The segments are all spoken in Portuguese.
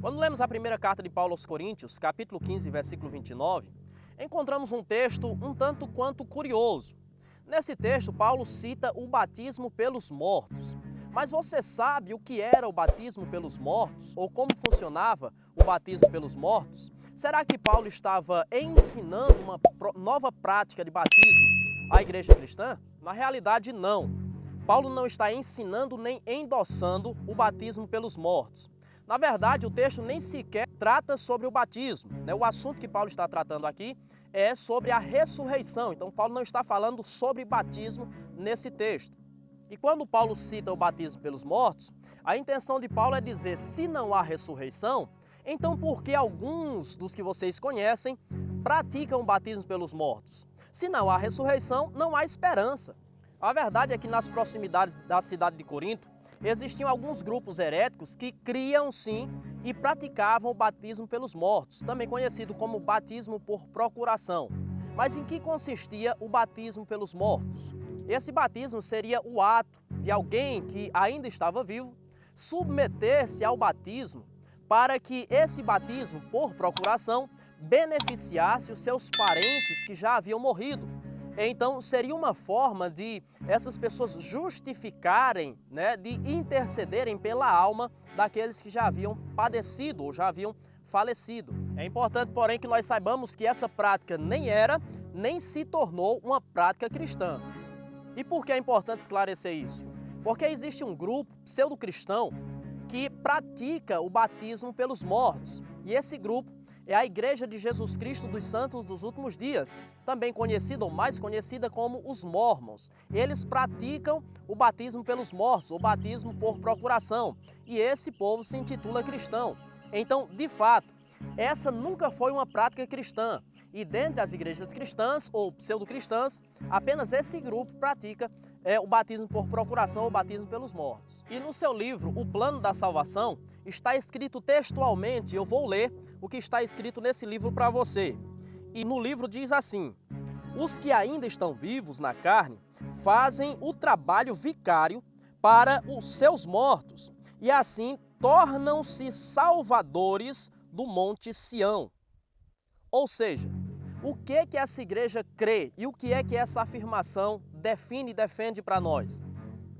Quando lemos a primeira carta de Paulo aos Coríntios, capítulo 15, versículo 29, encontramos um texto um tanto quanto curioso. Nesse texto, Paulo cita o batismo pelos mortos. Mas você sabe o que era o batismo pelos mortos? Ou como funcionava o batismo pelos mortos? Será que Paulo estava ensinando uma nova prática de batismo à igreja cristã? Na realidade, não. Paulo não está ensinando nem endossando o batismo pelos mortos. Na verdade, o texto nem sequer trata sobre o batismo. O assunto que Paulo está tratando aqui é sobre a ressurreição. Então, Paulo não está falando sobre batismo nesse texto. E quando Paulo cita o batismo pelos mortos, a intenção de Paulo é dizer, se não há ressurreição, então por que alguns dos que vocês conhecem praticam o batismo pelos mortos? Se não há ressurreição, não há esperança. A verdade é que nas proximidades da cidade de Corinto, existiam alguns grupos heréticos que criam sim e praticavam o batismo pelos mortos, também conhecido como batismo por procuração. Mas em que consistia o batismo pelos mortos? Esse batismo seria o ato de alguém que ainda estava vivo submeter-se ao batismo para que esse batismo por procuração beneficiasse os seus parentes que já haviam morrido. Então, seria uma forma de essas pessoas justificarem, de intercederem pela alma daqueles que já haviam padecido ou já haviam falecido. É importante, porém, que nós saibamos que essa prática nem era, nem se tornou uma prática cristã. E por que é importante esclarecer isso? Porque existe um grupo pseudo-cristão que pratica o batismo pelos mortos. E esse grupo é a Igreja de Jesus Cristo dos Santos dos Últimos Dias, também conhecida ou mais conhecida como os Mórmons. Eles praticam o batismo pelos mortos, o batismo por procuração, e esse povo se intitula cristão. Então, de fato, essa nunca foi uma prática cristã, e dentre as igrejas cristãs ou pseudo-cristãs, apenas esse grupo pratica o batismo por procuração ou batismo pelos mortos. E no seu livro, O Plano da Salvação, está escrito textualmente, eu vou ler o que está escrito nesse livro para você. E no livro diz assim: os que ainda estão vivos na carne fazem o trabalho vicário para os seus mortos e assim tornam-se salvadores do Monte Sião. Ou seja, o que essa igreja crê e o que é que essa afirmação define e defende para nós?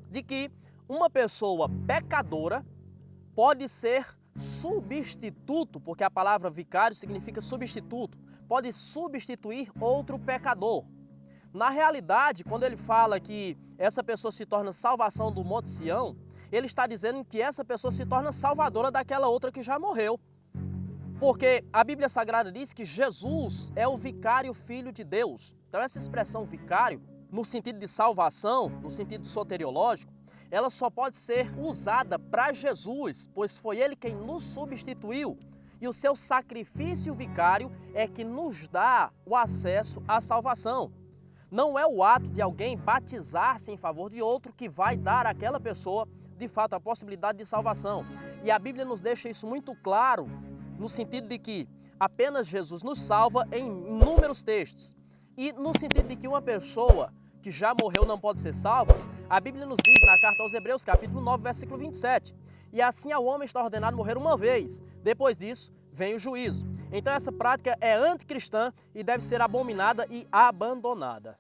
De que uma pessoa pecadora pode ser substituto, porque a palavra vicário significa substituto, pode substituir outro pecador. Na realidade, quando ele fala que essa pessoa se torna salvação do Monte Sião, ele está dizendo que essa pessoa se torna salvadora daquela outra que já morreu. Porque a Bíblia Sagrada diz que Jesus é o vicário filho de Deus. Então essa expressão vicário, no sentido de salvação, no sentido soteriológico, ela só pode ser usada para Jesus, pois foi Ele quem nos substituiu. E o seu sacrifício vicário é que nos dá o acesso à salvação. Não é o ato de alguém batizar-se em favor de outro que vai dar àquela pessoa, de fato, a possibilidade de salvação. E a Bíblia nos deixa isso muito claro, no sentido de que apenas Jesus nos salva em inúmeros textos. E no sentido de que uma pessoa que já morreu não pode ser salva, a Bíblia nos diz na carta aos Hebreus, capítulo 9, versículo 27, e assim ao homem está ordenado morrer uma vez, depois disso vem o juízo. Então essa prática é anticristã e deve ser abominada e abandonada.